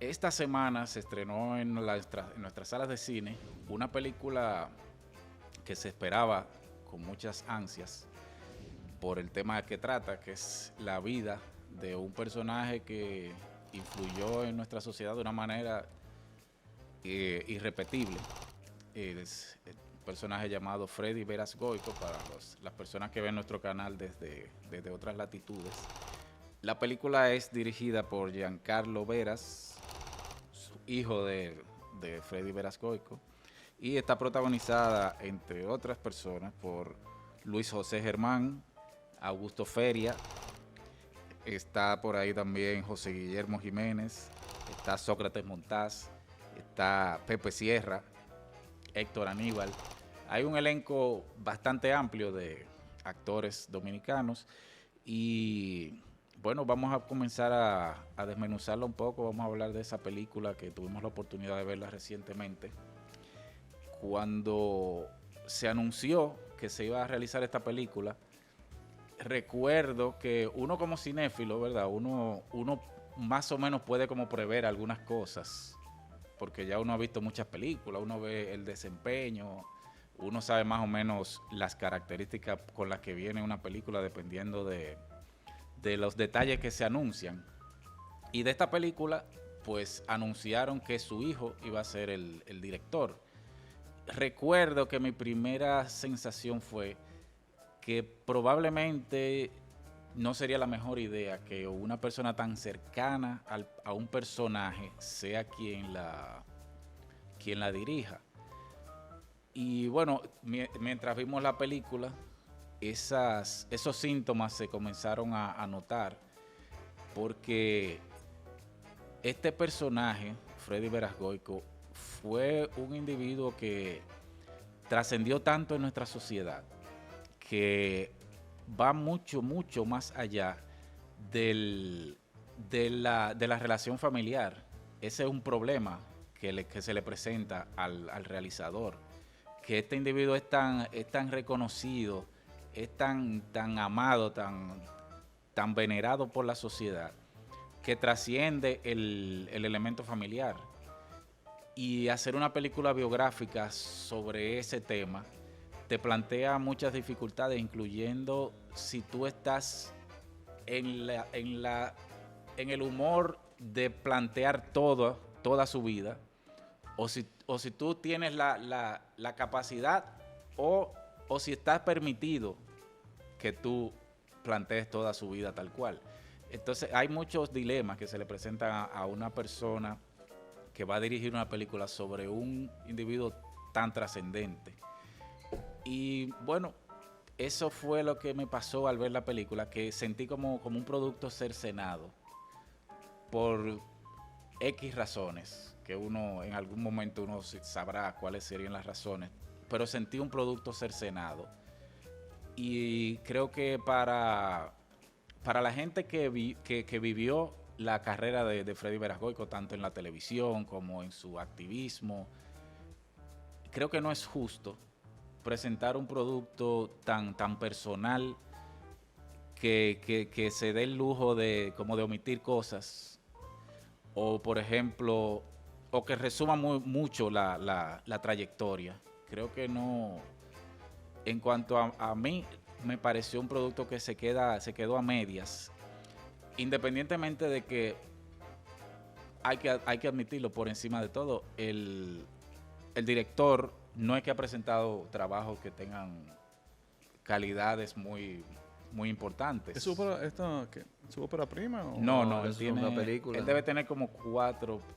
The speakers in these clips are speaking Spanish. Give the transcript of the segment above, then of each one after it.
esta semana se estrenó en nuestras salas de cine una película que se esperaba con muchas ansias por el tema que trata, que es la vida de un personaje que influyó en nuestra sociedad de una manera irrepetible. Es un personaje llamado Freddy Veras Goico para las personas que ven nuestro canal desde otras latitudes. La película es dirigida por Giancarlo Veras, hijo de Freddy Veras Goico, y está protagonizada, entre otras personas, por Luis José Germán, Augusto Feria, está por ahí también José Guillermo Jiménez, está Sócrates Montaz, está Pepe Sierra, Héctor Aníbal. Hay un elenco bastante amplio de actores dominicanos y bueno, vamos a comenzar a desmenuzarla un poco. Vamos a hablar de esa película que tuvimos la oportunidad de verla recientemente. Cuando se anunció que se iba a realizar esta película, recuerdo que uno como cinéfilo, ¿verdad? Uno más o menos puede como prever algunas cosas, porque ya uno ha visto muchas películas, uno ve el desempeño, uno sabe más o menos las características con las que viene una película dependiendo de los detalles que se anuncian. Y de esta película, pues anunciaron que su hijo iba a ser el director. Recuerdo que mi primera sensación fue que probablemente no sería la mejor idea que una persona tan cercana a un personaje sea quien la dirija. Y bueno, mientras vimos la película, esos síntomas se comenzaron a notar, porque este personaje, Freddy Veras Goico, fue un individuo que trascendió tanto en nuestra sociedad, que va mucho, mucho más allá de la relación familiar. Ese es un problema que se le presenta al realizador, que este individuo es tan reconocido, es tan amado, tan venerado por la sociedad, que trasciende el elemento familiar. Y hacer una película biográfica sobre ese tema te plantea muchas dificultades, incluyendo si tú estás en el humor de plantear toda su vida, o si tú tienes la capacidad o si estás permitido que tú plantees toda su vida tal cual. Entonces hay muchos dilemas que se le presentan a una persona que va a dirigir una película sobre un individuo tan trascendente. Y bueno, eso fue lo que me pasó al ver la película, que sentí como un producto cercenado por X razones, que uno en algún momento uno sabrá cuáles serían las razones, pero sentí un producto cercenado. Y creo que para la gente que vivió la carrera de Freddy Veras Goico, tanto en la televisión como en su activismo, creo que no es justo presentar un producto tan personal que se dé el lujo de omitir cosas, o por ejemplo, o que resuma mucho la trayectoria. Creo que no. En cuanto a mí, me pareció un producto que se quedó a medias, independientemente de que hay que admitirlo, por encima de todo, el director no es que ha presentado trabajos que tengan calidades muy importantes. ¿Es su ópera prima? ¿O? No, es una película. Él debe tener como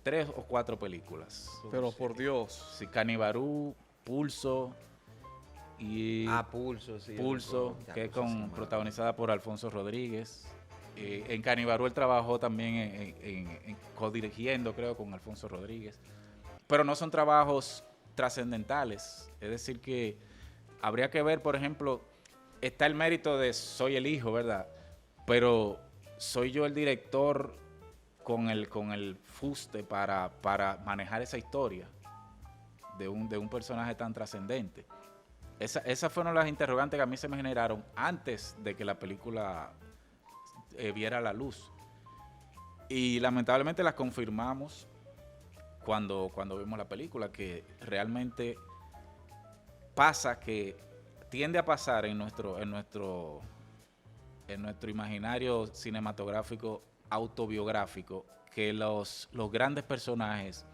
3 o 4 películas. Pero por Dios. Sí, Canibarú, Pulso y Pulso, sí. Pulso, que es protagonizada por Alfonso Rodríguez. En Canibarú él trabajó también en codirigiendo, creo, con Alfonso Rodríguez. Pero no son trabajos trascendentales. Es decir que habría que ver, por ejemplo, está el mérito de soy el hijo, ¿verdad? Pero soy yo el director con el fuste para manejar esa historia de un personaje tan trascendente. Esas fueron las interrogantes que a mí se me generaron antes de que la película viera la luz. Y lamentablemente las confirmamos cuando vimos la película, que realmente pasa que tiende a pasar en nuestro imaginario cinematográfico autobiográfico que los grandes personajes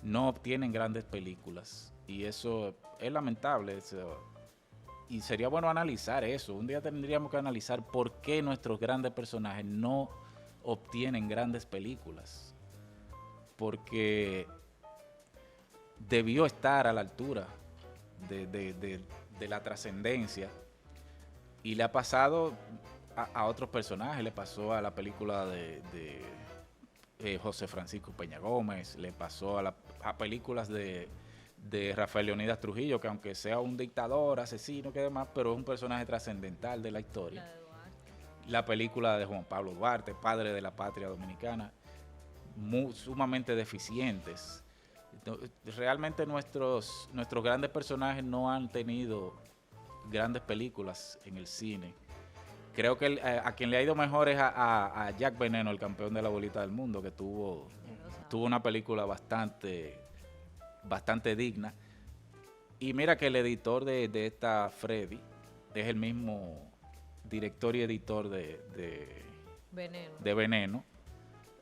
no obtienen grandes películas. Y eso es lamentable. Y sería bueno analizar eso. Un día tendríamos que analizar por qué nuestros grandes personajes no obtienen grandes películas. Porque debió estar a la altura de la trascendencia. Y le ha pasado a otros personajes. Le pasó a la película de José Francisco Peña Gómez. Le pasó a películas de Rafael Leonidas Trujillo, que aunque sea un dictador, asesino, que demás, pero es un personaje trascendental de la historia. La película de Juan Pablo Duarte, padre de la patria dominicana, sumamente deficientes. Realmente nuestros grandes personajes no han tenido grandes películas en el cine. Creo que a quien le ha ido mejor es a Jack Veneno, el campeón de la bolita del mundo, que tuvo una película bastante digna. Y mira que el editor de esta Freddy es el mismo director y editor de Veneno.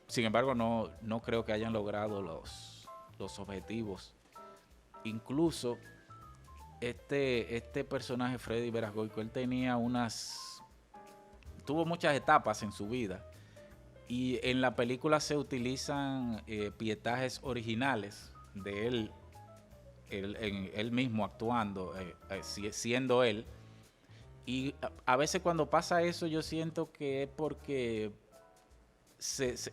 Sin embargo, no creo que hayan logrado los objetivos. Incluso este personaje, Freddy Verasgoico, él tuvo muchas etapas en su vida. Y en la película se utilizan pietajes originales de él mismo actuando, siendo él. Y a veces cuando pasa eso yo siento que es porque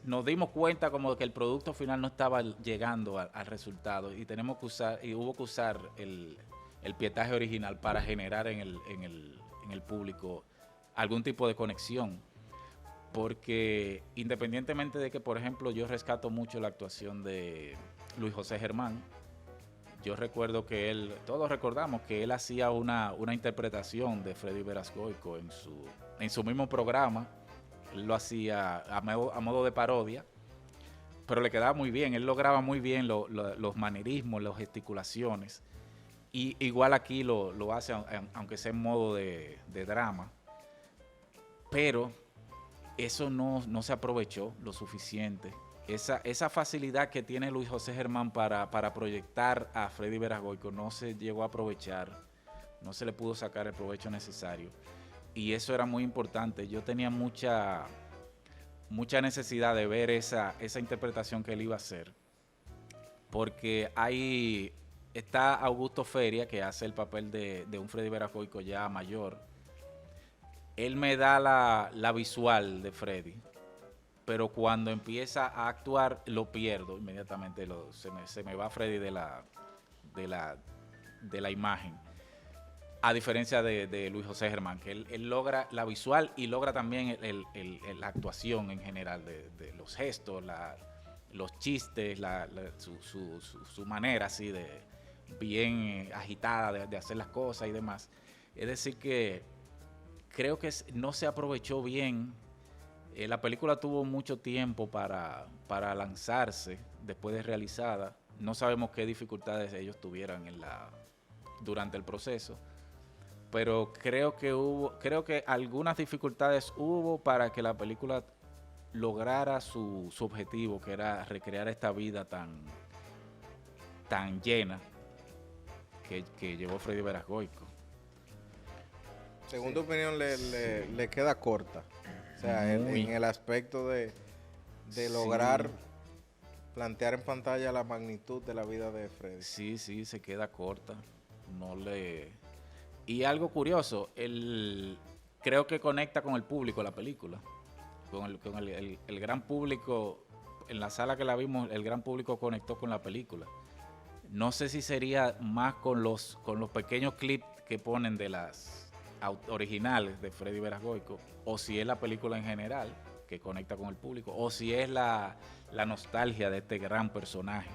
nos dimos cuenta como que el producto final no estaba llegando al resultado y hubo que usar el pietaje original para generar en el público algún tipo de conexión. Porque independientemente de que, por ejemplo, yo rescato mucho la actuación de Luis José Germán, yo recuerdo que todos recordamos que él hacía una interpretación de Freddy Verasgoico en su mismo programa. Él lo hacía a modo de parodia, pero le quedaba muy bien. Él lograba muy bien los manerismos, las gesticulaciones. Y igual aquí lo hace, aunque sea en modo de drama. Pero eso no se aprovechó lo suficiente. Esa facilidad que tiene Luis José Germán para proyectar a Freddy Verasgoico no se llegó a aprovechar, no se le pudo sacar el provecho necesario. Y eso era muy importante. Yo tenía mucha necesidad de ver esa interpretación que él iba a hacer. Porque ahí está Augusto Feria, que hace el papel de un Freddy Verasgoico ya mayor. Él me da la visual de Freddy, pero cuando empieza a actuar lo pierdo inmediatamente. Se me va Freddy de la imagen. A diferencia de Luis José Germán, que él logra la visual y logra también la actuación en general de los gestos, los chistes, su manera así de bien agitada de hacer las cosas y demás. Es decir que creo que no se aprovechó bien. La película tuvo mucho tiempo para lanzarse después de realizada. No sabemos qué dificultades ellos tuvieran durante el proceso, pero creo que algunas dificultades hubo para que la película lograra su objetivo, que era recrear esta vida tan llena que llevó Freddy Verasgoico. Según tu opinión, le queda corta. O sea, en el aspecto de lograr plantear en pantalla la magnitud de la vida de Freddy. Sí, se queda corta. Y algo curioso, creo que conecta con el público la película. Con el gran público, en la sala que la vimos, el gran público conectó con la película. No sé si sería más con los pequeños clips que ponen de las originales de Freddy Verasgoico, o si es la película en general que conecta con el público, o si es la nostalgia de este gran personaje,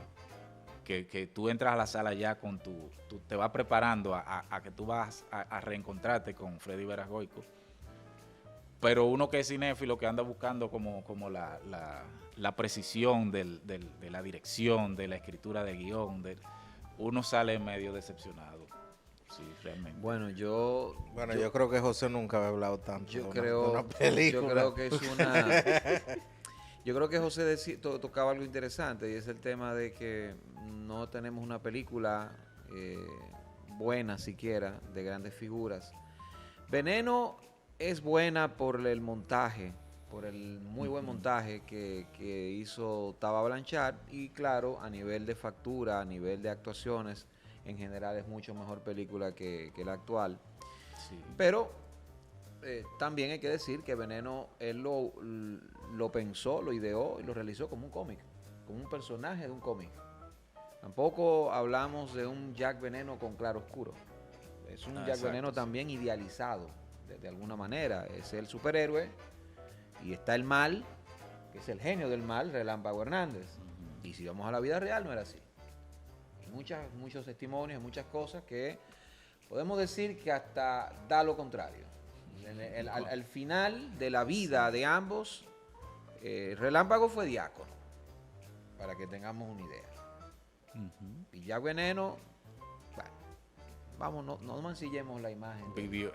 que tú entras a la sala ya con tú te vas preparando a que tú vas a reencontrarte con Freddy Verasgoico. Pero uno que es cinéfilo, que anda buscando como la precisión de la dirección, de la escritura de guión, uno sale medio decepcionado. Sí, realmente. Bueno, yo creo que José nunca había hablado tanto yo de creo, una película. yo creo que es una... Yo creo que José tocaba algo interesante y es el tema de que no tenemos una película buena siquiera de grandes figuras. Veneno es buena por el montaje, por el muy buen montaje que hizo Tava Blanchard y claro, a nivel de factura, a nivel de actuaciones, en general es mucho mejor película que la actual. Sí. Pero también hay que decir que Veneno él lo pensó, lo ideó y lo realizó como un cómic, como un personaje de un cómic. Tampoco hablamos de un Jack Veneno con claroscuro. Es un Jack Exacto, Veneno también idealizado, de alguna manera. Es el superhéroe y está el mal, que es el genio del mal, Relámpago Hernández. Y si vamos a la vida real, no era así. Hay muchos testimonios, muchas cosas que podemos decir que hasta da lo contrario. Al final de la vida de ambos, Relámpago fue diácono, para que tengamos una idea. Y Jack Veneno, bueno, vamos, no mancillemos la imagen Él vivió.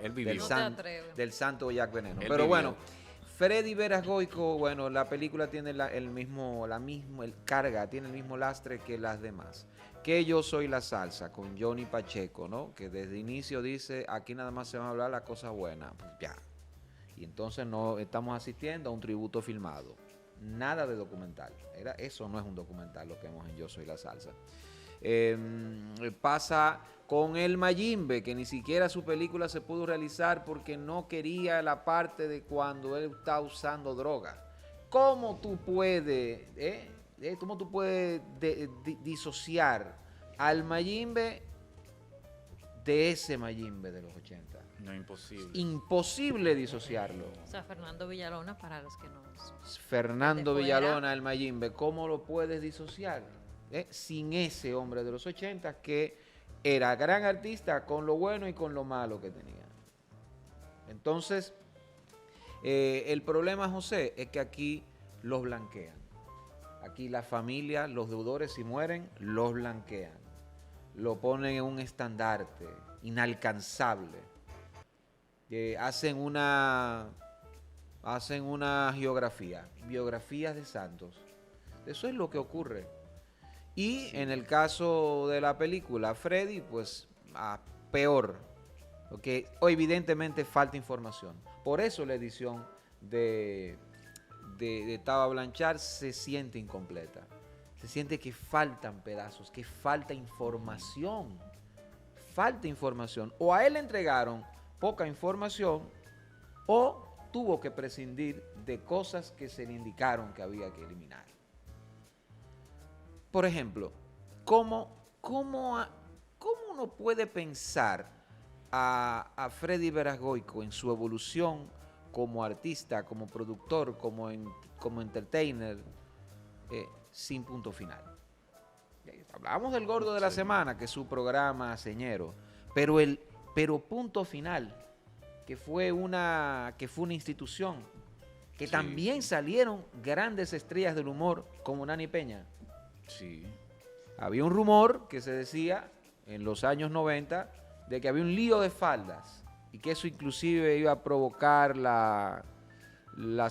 del santo Jack Veneno. Él Pero vivió. bueno, Freddy Veras Goico, bueno, la película tiene tiene el mismo lastre que las demás. Que Yo Soy la Salsa, con Johnny Pacheco, ¿no? Que desde inicio dice, aquí nada más se van a hablar las cosas buenas. Pues ya. Y entonces no estamos asistiendo a un tributo filmado. Nada de documental. Eso no es un documental lo que vemos en Yo Soy la Salsa. Pasa con el Mayimbe, que ni siquiera su película se pudo realizar porque no quería la parte de cuando él está usando droga. ¿Cómo tú puedes disociar al Mayimbe de ese Mayimbe de los 80? No, imposible. Imposible disociarlo. O sea, Fernando Villalona, para los que no... Fernando de fuera. Villalona, el Mayimbe, ¿cómo lo puedes disociar? Sin ese hombre de los 80 que era gran artista con lo bueno y con lo malo que tenía. Entonces, el problema, José, es que aquí los blanquean. Aquí la familia, los deudores, si mueren, los blanquean. Lo ponen en un estandarte inalcanzable. Hacen una biografías de santos. Eso es lo que ocurre. Y en el caso de la película Freddy, pues peor, porque evidentemente falta información. Por eso la edición de Tava Blanchard se siente incompleta. Se siente que faltan pedazos, que falta información. Falta información. O a él le entregaron poca información o tuvo que prescindir de cosas que se le indicaron que había que eliminar. Por ejemplo, ¿cómo uno puede pensar a Freddy Veras Goico en su evolución como artista, como productor, como entertainer, sin punto final? Hablábamos del Gordo de la Semana, que es su programa señero, pero Punto Final, que fue una institución, que también salieron grandes estrellas del humor como Nani Peña. Sí. Había un rumor que se decía en los años 90 de que había un lío de faldas y que eso inclusive iba a provocar la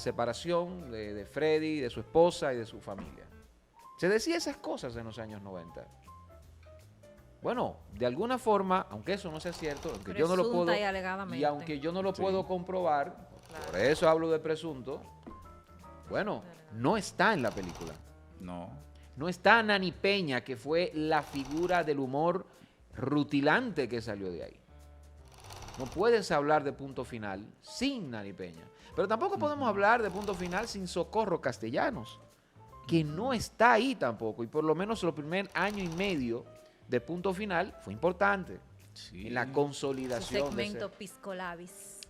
separación de Freddy, de su esposa y de su familia. Se decía esas cosas en los años 90. Bueno, de alguna forma, aunque eso no sea cierto, aunque yo no lo puedo, y aunque yo no lo puedo comprobar, Claro. por eso hablo de presunto, bueno, no está en la película. No está Nani Peña, que fue la figura del humor rutilante que salió de ahí. No puedes hablar de Punto Final sin Nani Peña. Pero tampoco podemos hablar de Punto Final sin Socorro Castellanos, que no está ahí tampoco. Y por lo menos el primer año y medio de Punto Final fue importante. Sí. En la consolidación. Segmento Pisco Labis.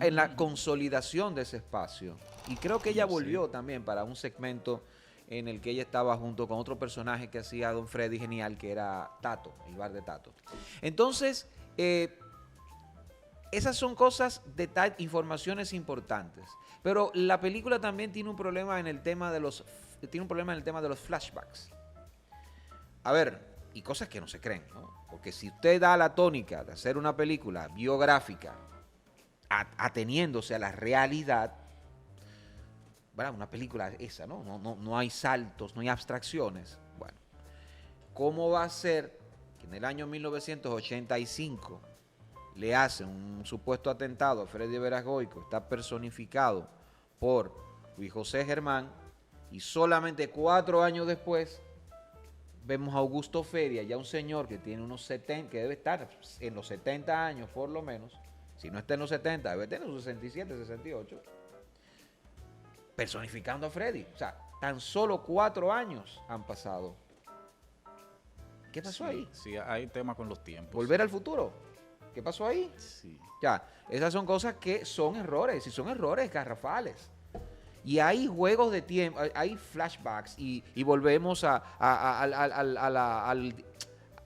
En la consolidación de ese espacio. Y creo que ella volvió también para un segmento en el que ella estaba junto con otro personaje que hacía Don Freddy genial, que era Tato, el bar de Tato. Entonces, esas son cosas, informaciones importantes. Pero la película también tiene un problema en el tema de los flashbacks. A ver, y cosas que no se creen, ¿no? Porque si usted da la tónica de hacer una película biográfica ateniéndose a la realidad, ¿verdad? Una película esa, ¿no? No hay saltos, no hay abstracciones. Bueno, ¿cómo va a ser que en el año 1985 le hacen un supuesto atentado a Freddy Veras Goico? Está personificado por Luis José Germán, y solamente 4 años después vemos a Augusto Feria, ya un señor que tiene unos 70, que debe estar en los 70 años por lo menos, si no está en los 70, debe tener sus 67, 68, personificando a Freddy. O sea, tan solo 4 años han pasado. ¿Qué pasó ahí? Sí, hay temas con los tiempos. ¿Volver al futuro? ¿Qué pasó ahí? Sí. Ya, esas son cosas que son errores, y son errores garrafales. Y hay juegos de tiempo, hay flashbacks, y volvemos a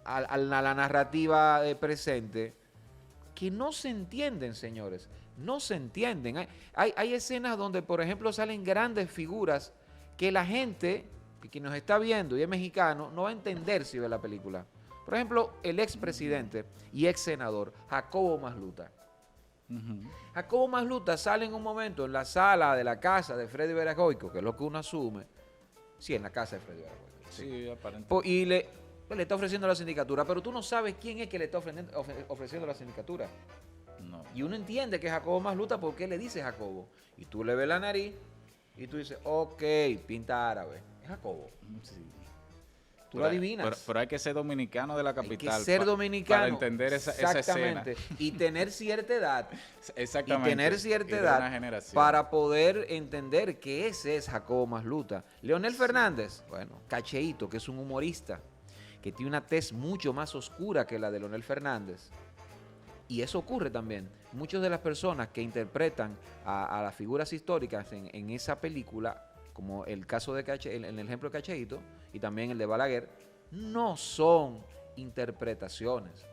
la narrativa presente, que no se entienden, señores. No se entienden. Hay escenas donde, por ejemplo, salen grandes figuras que la gente que nos está viendo y es mexicano no va a entender si ve la película. Por ejemplo, el expresidente y ex senador Jacobo Masluta. Jacobo Masluta sale en un momento en la sala de la casa de Freddy Veras Goico, que es lo que uno asume. Sí, en la casa de Freddy Veras Goico. Sí, aparentemente. Y le está ofreciendo la sindicatura, pero tú no sabes quién es que le está ofreciendo la sindicatura. No. Y uno entiende que es Jacobo Masluta porque le dice Jacobo. Y tú le ves la nariz y tú dices, ok, pinta árabe. Es Jacobo. Sí. Tú lo adivinas. Pero hay que ser dominicano de la capital. Hay que ser dominicano. Para entender esa escena. Exactamente. Y tener cierta edad. Exactamente. Y tener cierta Y de edad una generación. para poder entender que ese es Jacobo Masluta. Leonel Fernández, bueno, Cacheíto, que es un humorista, que tiene una tez mucho más oscura que la de Leonel Fernández. Y eso ocurre también. Muchas de las personas que interpretan a las figuras históricas en esa película, como el caso de en el ejemplo de Cacheíto y también el de Balaguer, no son interpretaciones,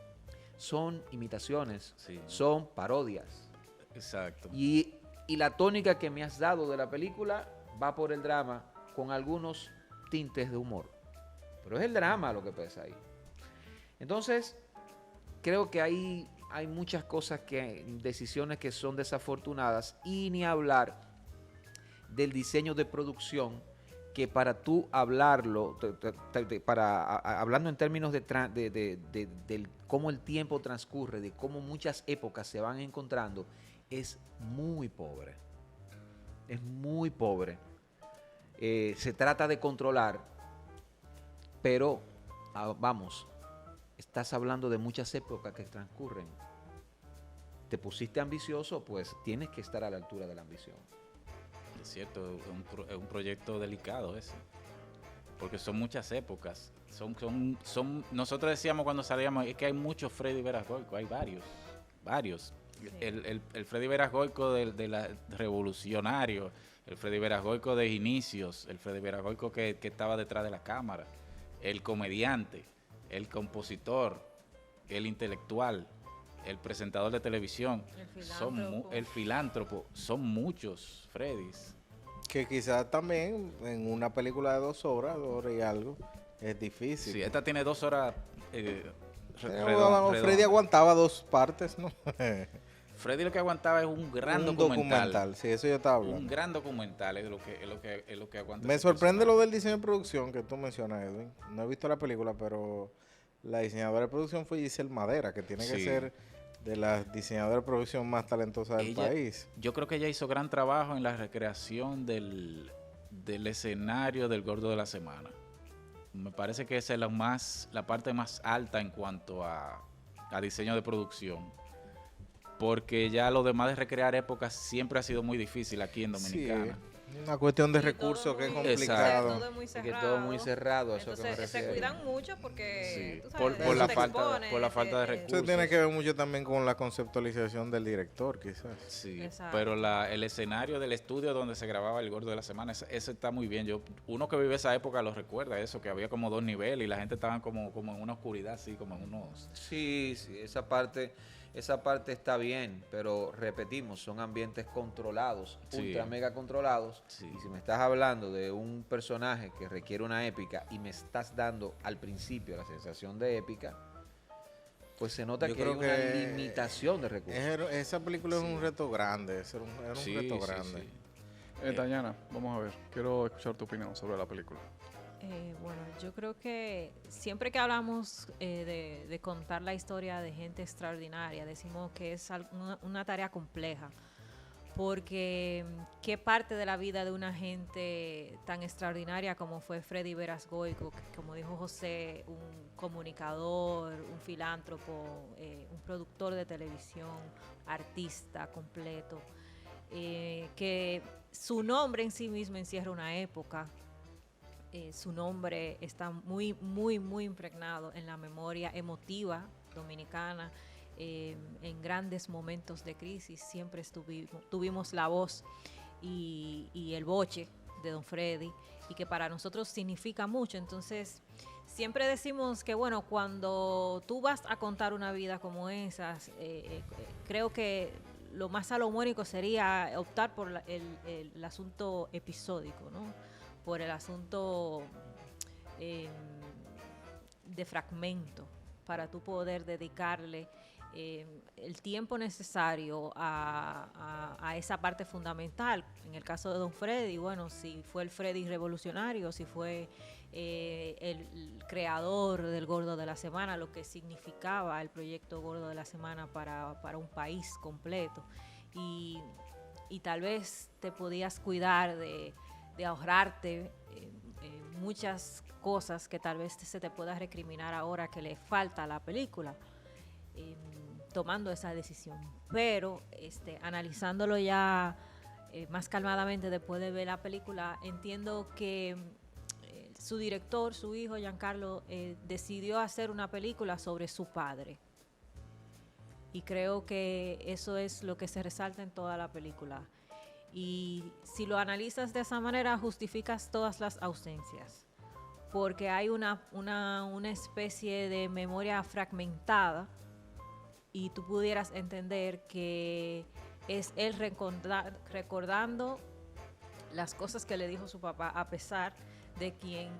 son imitaciones, Sí. son parodias. Exacto. Y la tónica que me has dado de la película va por el drama con algunos tintes de humor. Pero es el drama lo que pesa ahí. Entonces, creo que hay muchas cosas, decisiones que son desafortunadas, y ni hablar del diseño de producción, que para tú hablarlo, hablando en términos de cómo el tiempo transcurre, de cómo muchas épocas se van encontrando, es muy pobre. Es muy pobre. Se trata de controlar, pero vamos, estás hablando de muchas épocas que transcurren. Te pusiste ambicioso, pues tienes que estar a la altura de la ambición. Es cierto, es un proyecto delicado ese. Porque son muchas épocas. Nosotros decíamos cuando salíamos, es que hay muchos Freddy Veras Goico, hay varios. Sí. El Freddy Veras Goico de revolucionario, el Freddy Veras Goico de inicios, el Freddy Veras Goico que estaba detrás de la cámara, el comediante, el compositor, el intelectual, el presentador de televisión, el filántropo, son muchos Freddys. Que quizás también en una película de 2 horas y algo, es difícil. Sí, esta tiene 2 horas Freddy aguantaba 2 partes, ¿no? Freddy lo que aguantaba es un gran Un documental. Sí, eso yo estaba hablando. Un gran documental es lo que aguanta. Me ese sorprende personaje. lo del diseño de producción que tú mencionas, Edwin. No he visto la película, pero la diseñadora de producción fue Giselle Madera, que tiene que Sí. ser de las diseñadoras de producción más talentosas del país. Yo creo que ella hizo gran trabajo en la recreación del escenario del Gordo de la Semana. Me parece que esa es la parte más alta en cuanto a diseño de producción. Porque ya lo demás de recrear épocas siempre ha sido muy difícil aquí en Dominicana. Sí, una cuestión de Y recursos todo que es muy- complicado. Todo es muy Que cerrado. todo muy cerrado, eso que me Entonces se refiero. cuidan mucho porque Sí, tú sabes, por la te falta- expones, por la falta de recursos. Eso tiene que ver mucho también con la conceptualización del director, quizás. Sí, Exacto. pero el escenario del estudio donde se grababa El Gordo de la Semana, ese está muy bien. Uno que vive esa época lo recuerda, eso, que había como 2 niveles y la gente estaba como en una oscuridad, así, como en unos... Sí, esa parte. esa parte está bien, pero repetimos, son ambientes controlados, Sí. ultra mega controlados. Sí. Y si me estás hablando de un personaje que requiere una épica y me estás dando al principio la sensación de épica, pues se nota Yo que hay creo una que limitación de recursos. Esa película es Sí. un reto grande, era un Sí, reto sí, grande. sí. Dayana, vamos a ver. Quiero escuchar tu opinión sobre la película. Bueno, yo creo que siempre que hablamos de contar la historia de gente extraordinaria, decimos que es una tarea compleja, porque qué parte de la vida de una gente tan extraordinaria como fue Freddy Verasgoico, que como dijo José, un comunicador, un filántropo, un productor de televisión, artista completo, que su nombre en sí mismo encierra una época. Su nombre está muy, muy, muy impregnado en la memoria emotiva dominicana. En grandes momentos de crisis siempre tuvimos la voz y el boche de Don Freddy, y que para nosotros significa mucho. Entonces, siempre decimos que, bueno, cuando tú vas a contar una vida como esas, creo que lo más salomónico sería optar por el asunto episódico, ¿no? Por el asunto de fragmento, para tú poder dedicarle el tiempo necesario a esa parte fundamental. En el caso de Don Freddy, bueno, si fue el Freddy revolucionario, si fue el creador del Gordo de la Semana, lo que significaba el proyecto Gordo de la Semana para un país completo. Y tal vez te podías cuidar de ahorrarte muchas cosas que tal vez se te pueda recriminar ahora que le falta a la película, tomando esa decisión. Pero analizándolo ya más calmadamente después de ver la película, entiendo que su director, su hijo Giancarlo, decidió hacer una película sobre su padre. Y creo que eso es lo que se resalta en toda la película. Y si lo analizas de esa manera, justificas todas las ausencias, porque hay una especie de memoria fragmentada, y tú pudieras entender que es él recordando las cosas que le dijo su papá, a pesar de que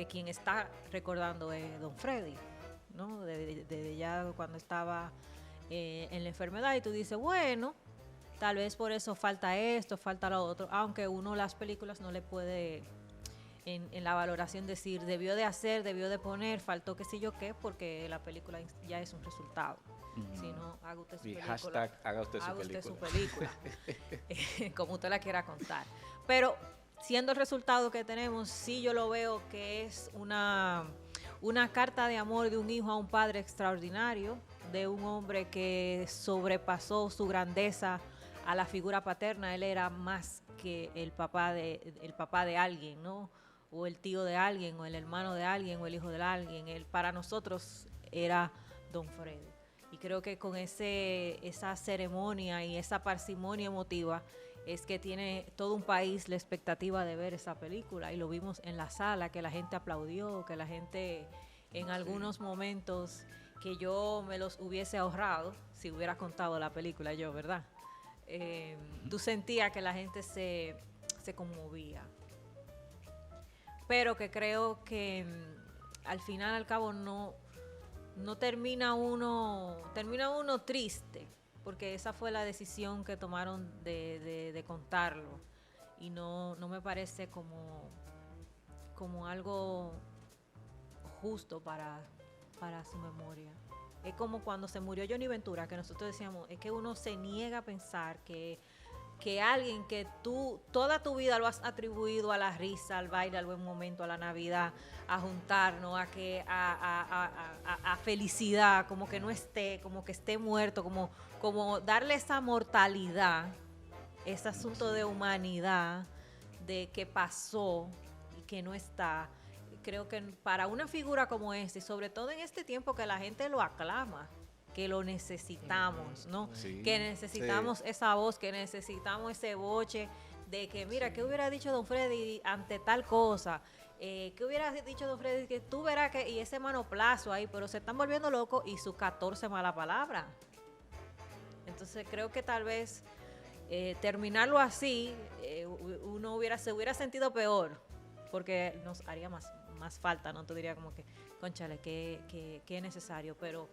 quien está recordando es Don Freddy, ¿no? Desde ya cuando estaba en la enfermedad, y tú dices, bueno, tal vez por eso falta esto, falta lo otro, aunque uno las películas no le puede en la valoración decir debió de hacer, debió de poner, faltó qué sé yo qué, porque la película ya es un resultado. Si no, haga usted su película. Hashtag haga usted su película. Como usted la quiera contar. Pero siendo el resultado que tenemos, sí yo lo veo que es una carta de amor de un hijo a un padre extraordinario, de un hombre que sobrepasó su grandeza a la figura paterna. Él era más que el papá de alguien, ¿no? O el tío de alguien, o el hermano de alguien, o el hijo de alguien. Él para nosotros era Don Freddy. Y creo que con esa ceremonia y esa parsimonia emotiva es que tiene todo un país la expectativa de ver esa película. Y lo vimos en la sala, que la gente aplaudió, que la gente en algunos momentos que yo me los hubiese ahorrado si hubiera contado la película yo, ¿verdad? Tú sentías que la gente se conmovía. Pero que creo que al final, al cabo, no termina uno triste, porque esa fue la decisión que tomaron de contarlo, y no me parece como algo justo para su memoria. Es como cuando se murió Johnny Ventura, que nosotros decíamos, es que uno se niega a pensar que alguien que tú toda tu vida lo has atribuido a la risa, al baile, al buen momento, a la Navidad, a juntarnos, a felicidad, como que no esté, como que esté muerto, como darle esa mortalidad, ese asunto de humanidad, de que pasó y que no está. Creo que para una figura como esta, y sobre todo en este tiempo que la gente lo aclama, que lo necesitamos, ¿no? Sí. Que necesitamos esa voz, que necesitamos ese boche de que, mira, ¿qué hubiera dicho Don Freddy ante tal cosa? ¿qué hubieras dicho Don Freddy? Que tú verás que, y ese manoplazo ahí, pero se están volviendo locos y sus 14 malas palabras. Entonces creo que tal vez terminarlo así, se hubiera sentido peor, porque nos haría más falta, ¿no? Te diría como que, cónchale, que es necesario, pero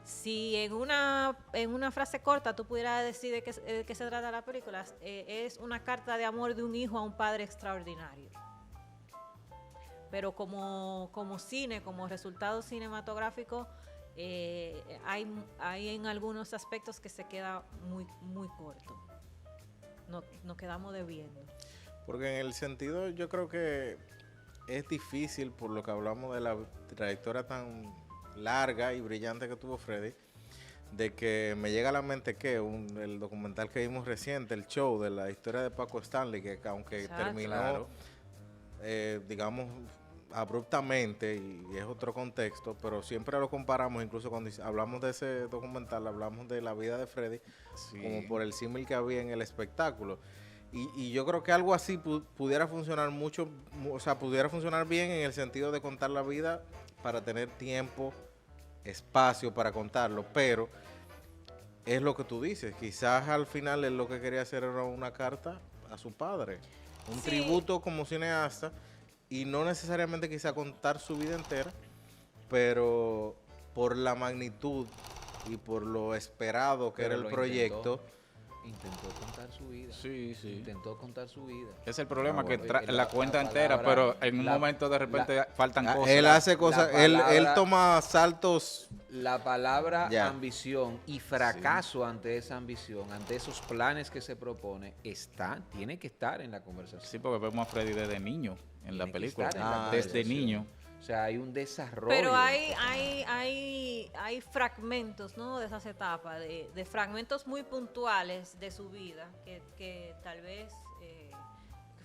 si en una frase corta tú pudieras decir de qué se trata la película, es una carta de amor de un hijo a un padre extraordinario. Pero como cine, como resultado cinematográfico, hay en algunos aspectos que se queda muy corto. Nos quedamos debiendo. Porque en el sentido, yo creo que es difícil, por lo que hablamos de la trayectoria tan larga y brillante que tuvo Freddy, de que me llega a la mente que el documental que vimos reciente, el show de la historia de Paco Stanley, que aunque Exacto. terminó, Claro. digamos, abruptamente, y es otro contexto, pero siempre lo comparamos, incluso cuando hablamos de ese documental, hablamos de la vida de Freddy, Sí. como por el símil que había en el espectáculo. Y yo creo que algo así pudiera funcionar pudiera funcionar bien en el sentido de contar la vida para tener tiempo, espacio para contarlo, pero es lo que tú dices, quizás al final él lo que quería hacer era una carta a su padre, un Sí. tributo como cineasta, y no necesariamente quizá contar su vida entera, pero por la magnitud y por lo esperado que Pero era el lo proyecto. Intentó contar su vida. Sí, sí. Intentó contar su vida. Es el problema, que bueno. la cuenta entera, palabra- pero en un la- momento de repente faltan cosas. Él hace cosas, él palabra- toma saltos. La palabra Ya. ambición y fracaso ante esa ambición, ante esos planes que se propone, tiene que estar en la conversación. Sí, porque vemos a Freddy desde niño en la Tiene que película. estar en la Desde conversación. niño. O sea, hay un desarrollo. Pero hay fragmentos, ¿no? De esas etapas, de fragmentos muy puntuales de su vida que tal vez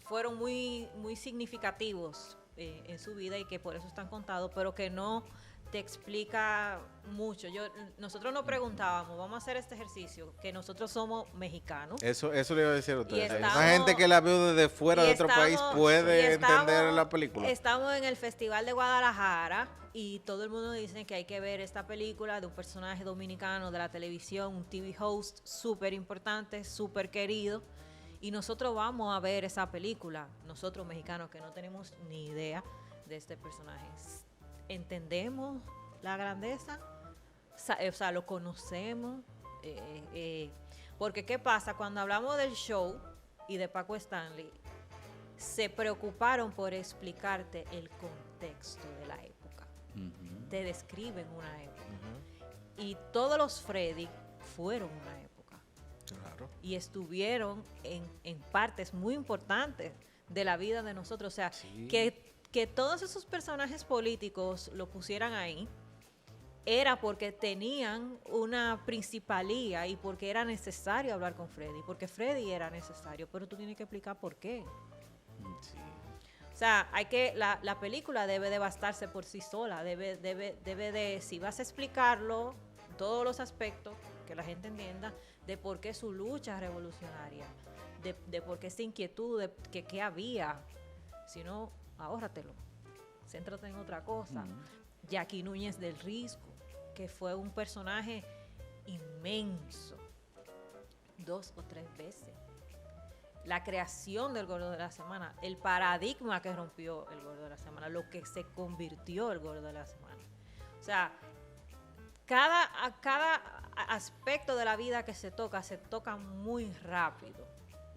fueron muy significativos en su vida y que por eso están contados, pero que no te explica mucho. Nosotros nos preguntábamos, vamos a hacer este ejercicio, que nosotros somos mexicanos. Eso le iba a decir a ustedes. estamos- Esa gente que la vio desde fuera de otro país puede entender la película. Estamos en el Festival de Guadalajara y todo el mundo dice que hay que ver esta película de un personaje dominicano de la televisión, un TV host súper importante, súper querido. Y nosotros vamos a ver esa película, nosotros mexicanos que no tenemos ni idea de este personaje. ¿Entendemos la grandeza? O sea, lo conocemos. Porque ¿qué pasa? Cuando hablamos del show y de Paco Stanley, se preocuparon por explicarte el contexto de la época. Ujú. Te describen una época. Y todos los Freddy fueron una época. Claro. Y estuvieron en partes muy importantes de la vida de nosotros. O sea, Sí. que todos esos personajes políticos lo pusieran ahí era porque tenían una principalía y porque era necesario hablar con Freddy, porque Freddy era necesario, pero tú tienes que explicar por qué. Sí. O sea, la película debe de bastarse por sí sola, debe de, si vas a explicarlo, todos los aspectos, que la gente entienda, de por qué su lucha revolucionaria, de por qué esa inquietud, de qué había, si no, ahórratelo, céntrate en otra cosa. Jackie Núñez del Risco, que fue un personaje inmenso, 2 o 3 veces. La creación del Gordo de la Semana, el paradigma que rompió el Gordo de la Semana, lo que se convirtió el Gordo de la Semana. O sea, cada aspecto de la vida que se toca muy rápido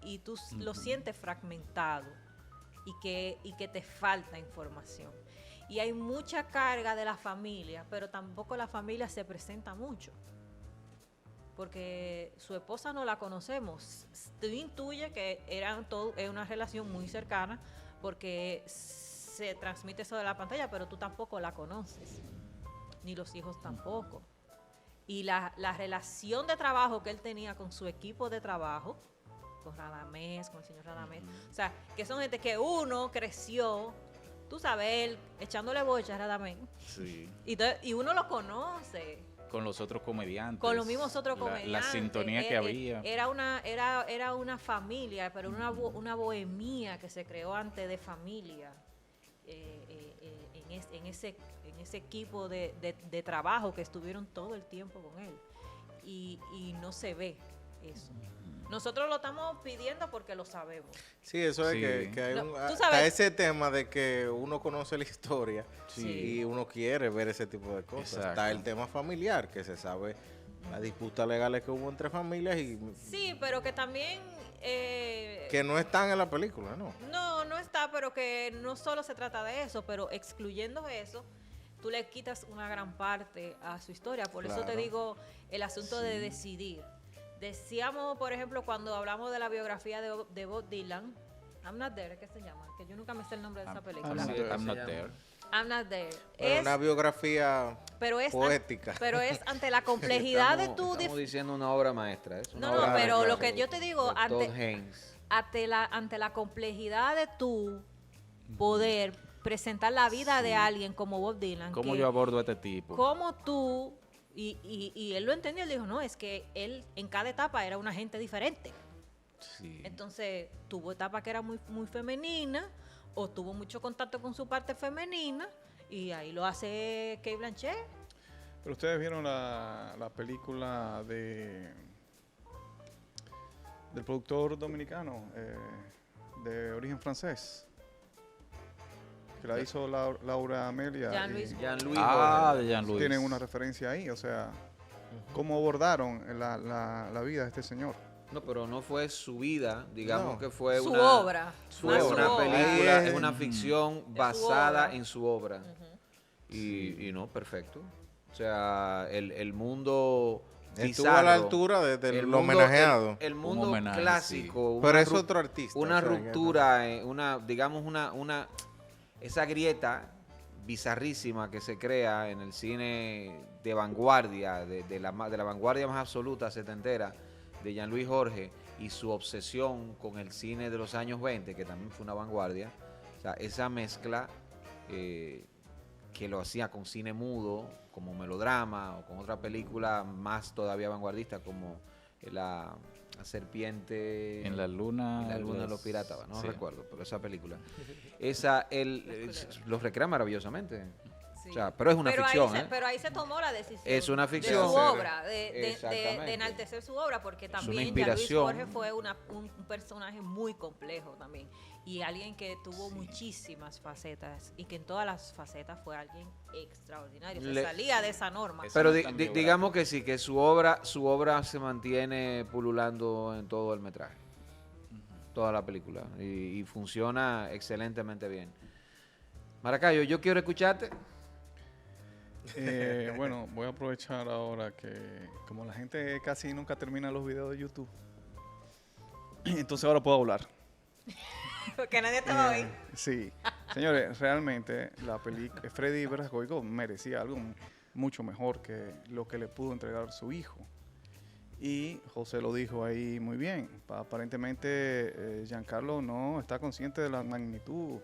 y tú lo sientes fragmentado y que te falta información. Y hay mucha carga de la familia, pero tampoco la familia se presenta mucho. Porque su esposa no la conocemos. Tú intuyes que es una relación muy cercana porque se transmite eso de la pantalla, pero tú tampoco la conoces. Ni los hijos tampoco. Y la relación de trabajo que él tenía con su equipo de trabajo, con Radamés, con el señor Radamés, o sea, que son gente que uno creció, tú sabes, él echándole bocha a Radamés, Sí. y uno lo conoce. Con los otros comediantes. Con los mismos otros comediantes. La sintonía que había. Era una familia, pero una bohemia que se creó antes de familia. en ese equipo de trabajo que estuvieron todo el tiempo con él. Y no se ve eso. Nosotros lo estamos pidiendo porque lo sabemos. Sí, eso es Sí. que hay No, un, tú está sabes- ese tema de que uno conoce la historia Sí. y uno quiere ver ese tipo de cosas. Exacto. Está el tema familiar, que se sabe las disputas legales que hubo entre familias y Sí, pero que también... que no están en la película, ¿no? No está, pero que no solo se trata de eso, pero excluyendo eso, tú le quitas una gran parte a su historia. Por eso te Claro. digo el asunto de decidir. Decíamos, por ejemplo, cuando hablamos de la biografía de Bob Dylan, I'm Not There, ¿qué se llama? Que yo nunca me sé el nombre de esa película. Not There. I'm not se llama. there. I'm Not There. Pero una biografía pero es poética. pero es ante la complejidad de tu... Estamos diciendo una obra maestra. Es una No, no, obra pero maestra lo que yo te digo, de Todd ante- Haynes. ante la complejidad de tu poder presentar la vida de alguien como Bob Dylan. ¿Cómo que- yo abordo a este tipo? Cómo tú, y él lo entendió, él dijo, no, es que él en cada etapa era una gente diferente. Sí. Entonces, tuvo etapa que era muy, muy femenina, o tuvo mucho contacto con su parte femenina, y ahí lo hace Kate Blanchett. Pero ustedes vieron la película del productor dominicano de origen francés, que la hizo Laura Amelia. Jean-Louis y Jean-Louis Ah, Jorge. de Jean-Louis. tienen una referencia ahí, o sea, cómo abordaron la vida de este señor. No, pero no fue su vida, digamos No. que fue Su una obra. fue más su una obra. película, Ahí es es- una ficción basada obra. en su obra. Y no, perfecto. O sea, el mundo Estuvo a la bizarro, altura de el lo mundo- homenajeado. El Un mundo homenaje, clásico. Pero una es ru- otro artista. Una o sea, ruptura, digamos esa grieta bizarrísima que se crea en el cine de vanguardia, de la vanguardia más absoluta setentera, de Jean-Louis Jorge, y su obsesión con el cine de los años 20, que también fue una vanguardia. O sea, esa mezcla que lo hacía con cine mudo, como melodrama, o con otra película más todavía vanguardista, como la serpiente En la luna. en la luna de los piratas, no Sí. recuerdo, pero esa película. Los recrea maravillosamente. Sí. O sea, pero es una ficción, ¿eh? Pero ahí se tomó la decisión. Es una De ficción. su obra, Exactamente. de enaltecer su obra, porque una también Jean-Louis inspiración. Jorge fue un personaje muy complejo también. Y alguien que tuvo muchísimas facetas y que en todas las facetas fue alguien extraordinario. Se Le- salía de esa norma. Es- Pero no es tan biográfico. digamos que sí, que su obra se mantiene pululando en todo el metraje, toda la película, y funciona excelentemente bien. Maracayo, yo quiero escucharte. Bueno, voy a aprovechar ahora que como la gente casi nunca termina los videos de YouTube, entonces ahora puedo hablar. Porque nadie te va a oír. Sí, señores, realmente la película Freddy Verascoigo merecía algo mucho mejor que lo que le pudo entregar su hijo. Y José lo dijo ahí muy bien. Aparentemente Giancarlo no está consciente de la magnitud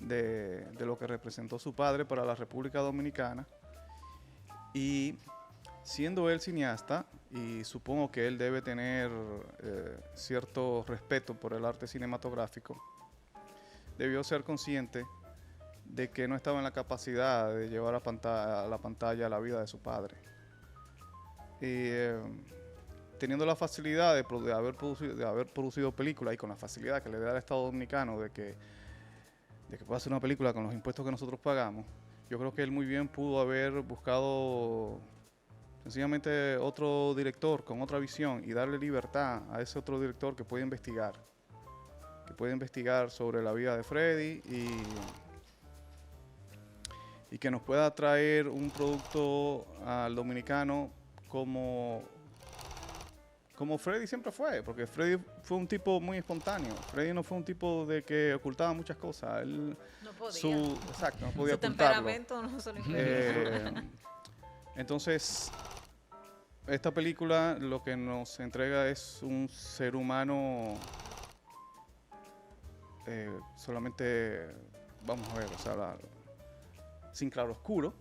de lo que representó su padre para la República Dominicana. Y siendo él cineasta, y supongo que él debe tener cierto respeto por el arte cinematográfico, debió ser consciente de que no estaba en la capacidad de llevar a la pantalla la vida de su padre. Y teniendo la facilidad de haber producido películas, y con la facilidad que le da al Estado Dominicano de que pueda hacer una película con los impuestos que nosotros pagamos, yo creo que él muy bien pudo haber buscado sencillamente otro director con otra visión y darle libertad a ese otro director que puede investigar sobre la vida de Freddy y que nos pueda traer un producto al dominicano como Freddy siempre fue, porque Freddy fue un tipo muy espontáneo. Freddy no fue un tipo de que ocultaba muchas cosas. Él No podía. Exacto, no podía Su ocultarlo. temperamento no se lo impedía. Entonces, esta película lo que nos entrega es un ser humano solamente, vamos a ver, o sea, sin claroscuro,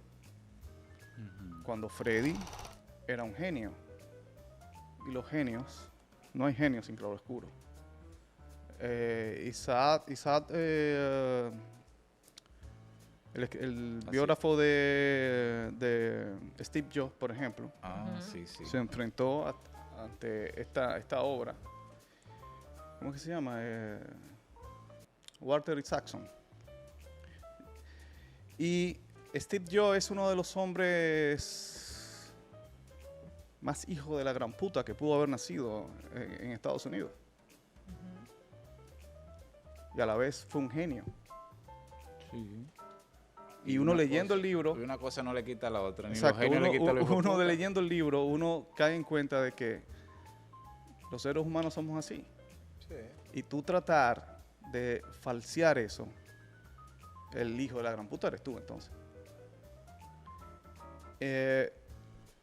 cuando Freddy era un genio. Y los genios, no hay genios sin claroscuro. Isaac El Así. biógrafo de Steve Jobs, por ejemplo, Ah, sí, sí. se enfrentó ante esta obra. ¿Cómo que se llama? Walter Isaacson. Y Steve Jobs es uno de los hombres más hijo de la gran puta que pudo haber nacido en Estados Unidos. Y a la vez fue un genio. Sí. Y uno una leyendo cosa- el libro, Y una cosa no le quita a la otra. Ni exacto, los genios le quita a los hijos uno de puta. leyendo el libro, uno cae en cuenta de que los seres humanos somos así. Sí. Y tú tratar de falsear eso, el hijo de la gran puta eres tú entonces.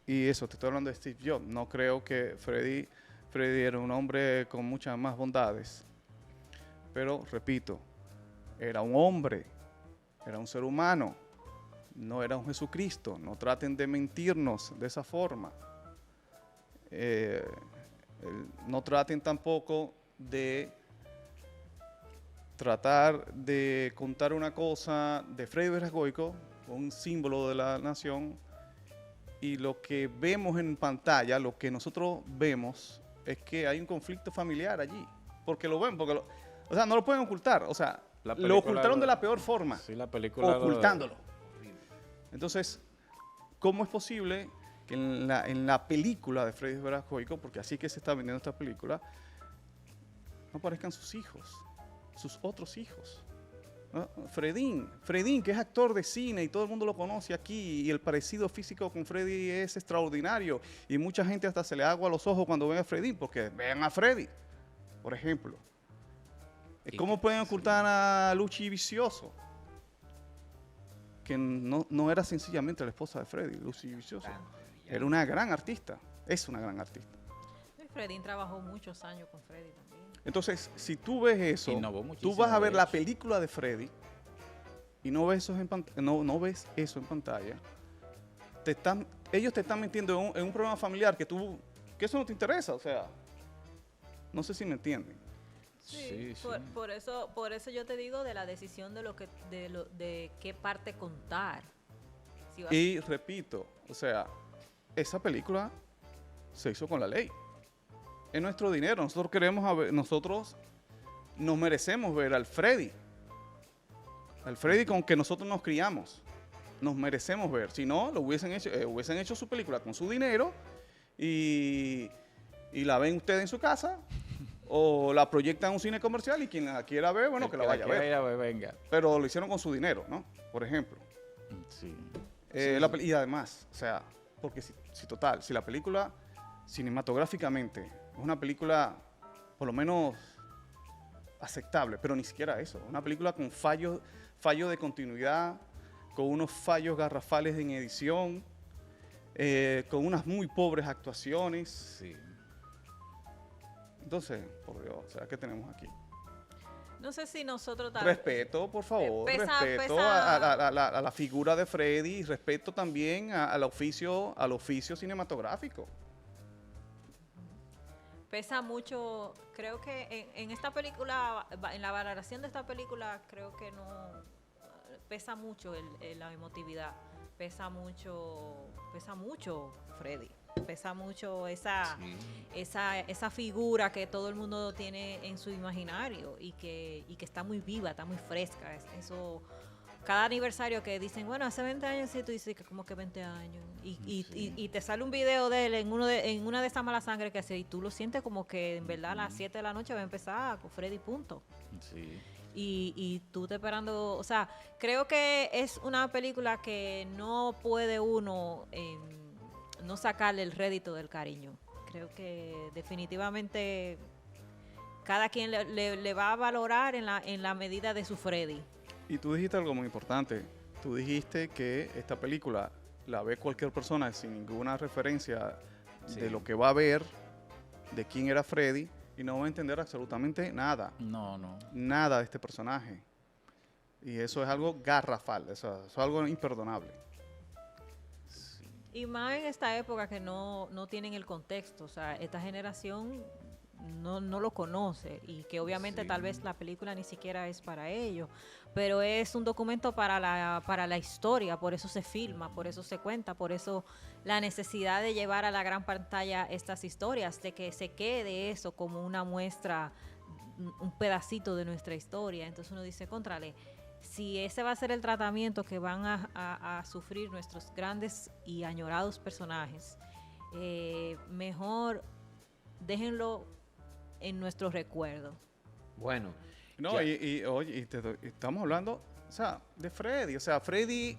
Y eso, te estoy hablando de Steve Jobs. No creo que Freddy era un hombre con muchas más bondades. Pero, repito, era un hombre, era un ser humano, no era un Jesucristo. No traten de mentirnos de esa forma. No traten tampoco de tratar de contar una cosa de Freddy Verasgoico, un símbolo de la nación, y lo que vemos en pantalla, lo que nosotros vemos, es que hay un conflicto familiar allí. Porque lo ven, o sea, no lo pueden ocultar. O sea, La lo película ocultaron de la peor forma, Sí, la película. ocultándolo. Entonces, ¿cómo es posible que en la película de Freddy Verasgoico, porque así que se está vendiendo esta película, no aparezcan sus hijos, sus otros hijos? ¿No? Fredín, que es actor de cine y todo el mundo lo conoce aquí, y el parecido físico con Freddy es extraordinario, y mucha gente hasta se le agua a los ojos cuando ven a Freddy, porque ven a Freddy, por ejemplo. Y ¿Cómo que- pueden ocultar a Luchi Vicioso? Que no era sencillamente la esposa de Freddy, Lucy Vicioso. Era una gran artista, es una gran artista. Fredín trabajó muchos años con Freddy también. Entonces, si tú ves eso, Innovó tú muchísimo, vas a ver de la hecho. película de Freddy y no ves eso no ves eso en pantalla. Ellos te están metiendo en un problema familiar que eso no te interesa, o sea, no sé si me entienden. Sí, sí. Por eso yo te digo de la decisión de qué parte contar. Si vas- Y repito, o sea, esa película se hizo con la ley. Es nuestro dinero. Nosotros nos merecemos ver al Freddy con que nosotros nos criamos. Nos merecemos ver. Si no, hubiesen hecho su película con su dinero y la ven ustedes en su casa o la proyectan en un cine comercial y quien la quiera ver, bueno, El que la vaya a quiera ver. ir a ver, venga. Pero lo hicieron con su dinero, ¿no? Por ejemplo. Sí. Y además, o sea, porque si la película cinematográficamente es una película por lo menos aceptable, pero ni siquiera eso, una película con fallo de continuidad, con unos fallos garrafales en edición, con unas muy pobres actuaciones. Sí. Entonces, por Dios, o sea, ¿qué tenemos aquí? no sé si nosotros tal Respeto, por favor, respeto a la figura de Freddy y respeto también al oficio cinematográfico. pesa mucho, creo que en esta película, en la valoración de esta película, creo que no pesa mucho la emotividad, pesa mucho Freddy, pesa mucho esa figura que todo el mundo tiene en su imaginario y que está muy viva, está muy fresca. Eso, cada aniversario que dicen, bueno, hace 20 años, sí, tú dices que como que 20 años. Y te sale un video de él en una de esas malas sangre que hace y tú lo sientes como que en verdad a las 7 de la noche va a empezar con Freddy, punto. Sí. Y tú te esperando, o sea, creo que es una película que no puede uno no sacarle el rédito del cariño. Creo que definitivamente cada quien le va a valorar en la medida de su Freddy. Y tú dijiste algo muy importante. Tú dijiste que esta película la ve cualquier persona sin ninguna referencia de lo que va a ver, de quién era Freddy, y no va a entender absolutamente nada. No, no. Nada de este personaje. Y eso es algo garrafal, eso es algo imperdonable. Y más en esta época que no tienen el contexto. O sea, esta generación no lo conoce y que obviamente Sí. tal vez la película ni siquiera es para ello, pero es un documento para la historia, por eso se filma, por eso se cuenta, por eso la necesidad de llevar a la gran pantalla estas historias, de que se quede eso como una muestra, un pedacito de nuestra historia. Entonces uno dice, contrale, si ese va a ser el tratamiento que van a sufrir nuestros grandes y añorados personajes, mejor déjenlo en nuestro recuerdo. Bueno, No, ya. oye, estamos hablando, o sea, de Freddy. O sea, Freddy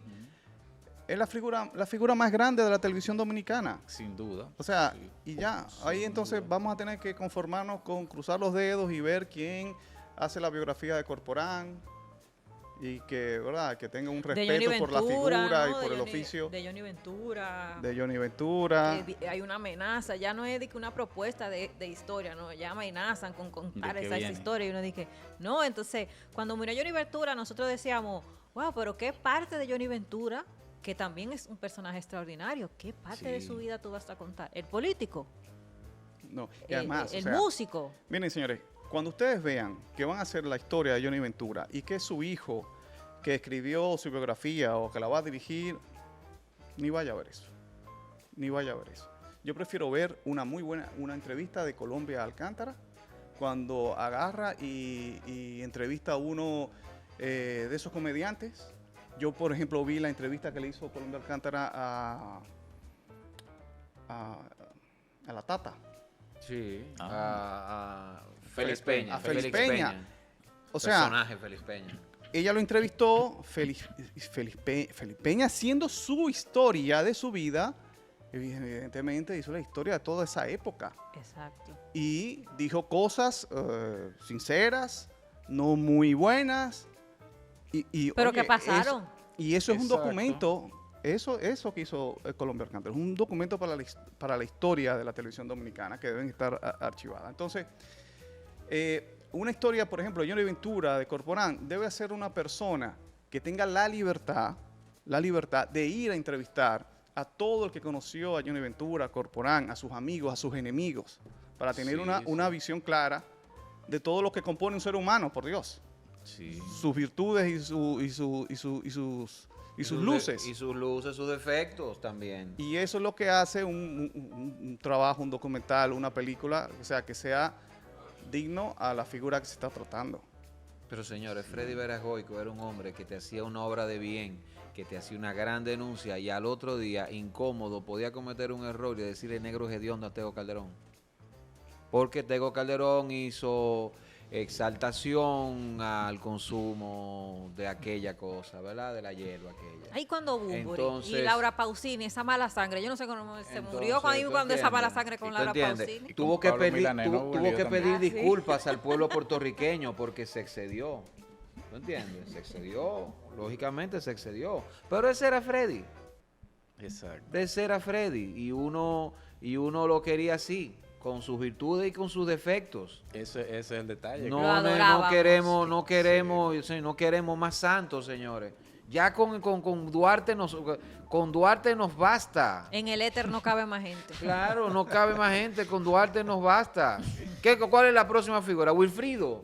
es la figura más grande de la televisión dominicana. Sin duda. O sea, Sí. y ya, ahí Sin entonces duda. vamos a tener que conformarnos con cruzar los dedos y ver quién hace la biografía de Corporán y que, ¿verdad? Que tenga un De Johnny respeto por la Ventura, figura ¿no? y por De el Johnny- oficio de Johnny Ventura. de Johnny Ventura. Hay una amenaza, ya no es de que una propuesta de historia, no, ya amenazan con contar De que esa viene. historia y uno dice, no, entonces cuando murió Johnny Ventura nosotros decíamos, wow, pero qué parte de Johnny Ventura, que también es un personaje extraordinario, qué parte de Sí. su vida tú vas a contar, el político, No, y además, el o sea, músico, miren, señores, cuando ustedes vean que van a hacer la historia de Johnny Ventura y que su hijo que escribió su biografía o que la va a dirigir, ni vaya a ver eso. Ni vaya a ver eso. Yo prefiero ver una entrevista de Colombia Alcántara cuando agarra y entrevista a uno de esos comediantes. Yo, por ejemplo, vi la entrevista que le hizo Colombia Alcántara a la Tata. Sí, Ah. a Félix Peña. A Félix Peña. O sea, personaje Félix Peña. ella lo entrevistó, Félix Peña haciendo su historia de su vida, evidentemente hizo la historia de toda esa época exacto. y dijo cosas sinceras, no muy buenas. Pero oye, ¿qué pasaron? Y eso es un Exacto. documento, eso que hizo Colombia Alcántara, es un documento para la historia de la televisión dominicana que deben estar archivadas. Entonces, una historia, por ejemplo, de Johnny Ventura, de Corporán, debe ser una persona que tenga la libertad de ir a entrevistar a todo el que conoció a Johnny Ventura, a Corporán, a sus amigos, a sus enemigos, para tener Sí, una sí. visión clara de todo lo que compone un ser humano, por Dios. Sí. Sus virtudes y sus luces. Y sus luces, sus defectos también. Y eso es lo que hace un trabajo, un documental, una película, o sea, que sea digno a la figura que se está tratando. Pero señores, Freddy Veragoico era un hombre que te hacía una obra de bien, que te hacía una gran denuncia y al otro día, incómodo, podía cometer un error y decirle negro hediondo a Tego Calderón. Porque Tego Calderón hizo exaltación al consumo de aquella cosa, ¿verdad? De la hierba aquella. Ahí cuando Bunbury y Entonces- Laura Pausini, esa mala sangre, yo no sé cómo se murió Entonces, cuando ¿tú esa mala entiendes? sangre con ¿Tú Laura entiendes? Pausini. Tuvo Con que Pablo pedir, Milanés, ¿no? tuvo Julio que también. pedir Ah, sí. disculpas al pueblo puertorriqueño porque se excedió. ¿Tú entiendes? Se excedió. Lógicamente se excedió. Pero ese era Freddy. Exacto. Ese era Freddy. Y uno lo quería así, con sus virtudes y con sus defectos. Ese es el detalle. No, Lo no adorábamos. queremos, no queremos más santos, señores. Ya con Duarte nos basta. En el éter no cabe más gente. Claro, no cabe más gente, con Duarte nos basta. ¿Cuál es la próxima figura? Wilfrido.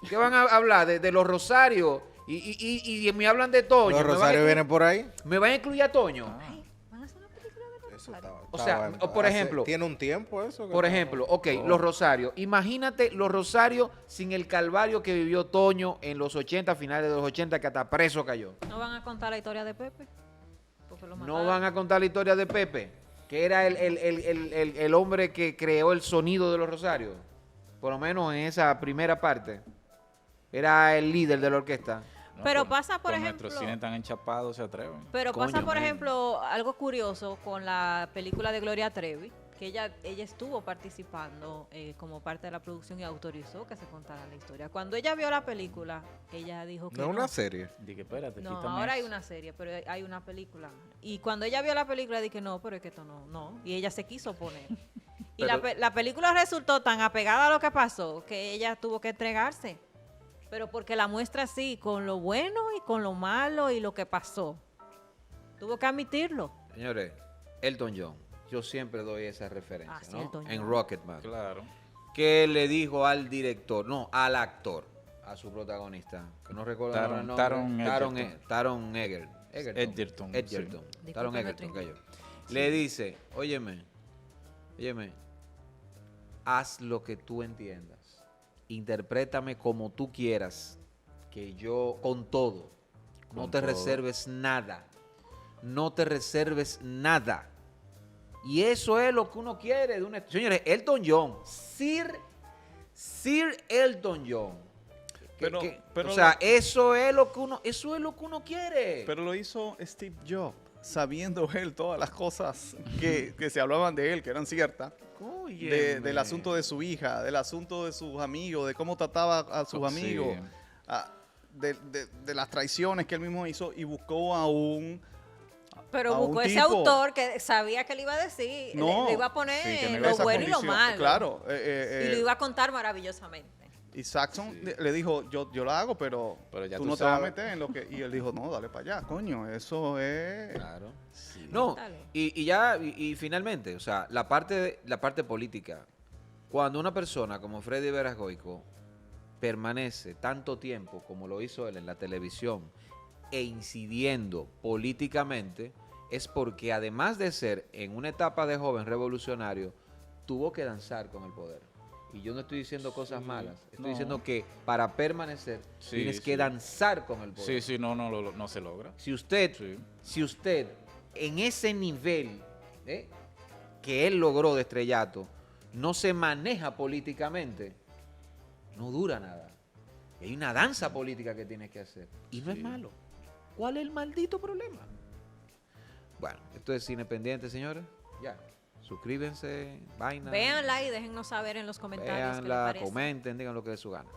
¿Qué van a hablar? De los Rosarios. Y me hablan de Toño. Los Rosarios vienen por ahí. ¿Me van a incluir a Toño? Ay, van a hacer una película de los Eso Rosarios. O sea, por ejemplo- Tiene un tiempo eso. que Por está- ejemplo, ok, Oh. los Rosarios. Imagínate los Rosarios sin el calvario que vivió Toño en los 80, finales de los 80, que hasta preso cayó. ¿No van a contar la historia de Pepe? Porque lo No mataron. van a contar la historia de Pepe, que era el hombre que creó el sonido de los Rosarios. Por lo menos en esa primera parte. Era el líder de la orquesta. No, Pero con- pasa, por con ejemplo- nuestros cines tan enchapados se atreven. Pero Coño, pasa, por man. ejemplo, algo curioso con la película de Gloria Trevi, que ella estuvo participando como parte de la producción y autorizó que se contara la historia. Cuando ella vio la película, ella dijo que No es una serie. Dije, espérate, No, quítame ahora hay eso. una serie, pero hay una película. Y cuando ella vio la película, dije, no, pero es que esto no. Y ella se quiso poner. Y la película resultó tan apegada a lo que pasó que ella tuvo que entregarse. Pero porque la muestra así, con lo bueno y con lo malo y lo que pasó. Tuvo que admitirlo. Señores, Elton John. Yo siempre doy esa referencia, Ah, sí, ¿no? Elton En John. Rocketman. Claro. que le dijo al director, no, al actor, a su protagonista, que no recuerdo ahora el nombre, Taron Egerton. Edgerton, Taron Discúlpeme, Egerton, Trinco. que yo. Le dice, óyeme, haz lo que tú entiendas, interprétame como tú quieras, que yo, con todo, no Con te todo. reserves nada, no te reserves nada. Y eso es lo que uno quiere de un... Señores, Elton John, Sir Elton John. Pero o sea, eso es lo que uno quiere. Pero lo hizo Steve Jobs, sabiendo él todas las cosas que se hablaban de él, que eran ciertas. Del asunto de su hija, del asunto de sus amigos, de cómo trataba a sus amigos, de las traiciones que él mismo hizo, y buscó a un... Pero a un buscó ese tipo- autor que sabía que le iba a decir, No, le iba a poner sí, que no iba a lo esas bueno y lo condiciones. malo. Claro. Y lo iba a contar maravillosamente. Y Saxon le dijo, yo la hago, pero ya tú tú no te vas a sabes. meter en lo que... Y él dijo, no, dale para allá, coño, eso es... Claro. No, Dale. y finalmente, o sea, la parte política. Cuando una persona como Freddy Verasgoico permanece tanto tiempo como lo hizo él en la televisión e incidiendo políticamente, es porque además de ser en una etapa de joven revolucionario, tuvo que danzar con el poder. Y yo no estoy diciendo cosas malas, estoy no. diciendo que para permanecer Sí, tienes que sí. danzar con el poder. Sí, no se logra. Si usted, Sí. si usted en ese nivel que él logró de estrellato no se maneja políticamente, no dura nada. Y hay una danza política que tienes que hacer. Y no es Sí. malo. ¿Cuál es el maldito problema? Bueno, esto es Cine Pendiente, señores. Ya. Suscríbanse, vaina. Véanla y déjennos saber en los comentarios qué les Véanla, parece. comenten, digan lo que dé su gana.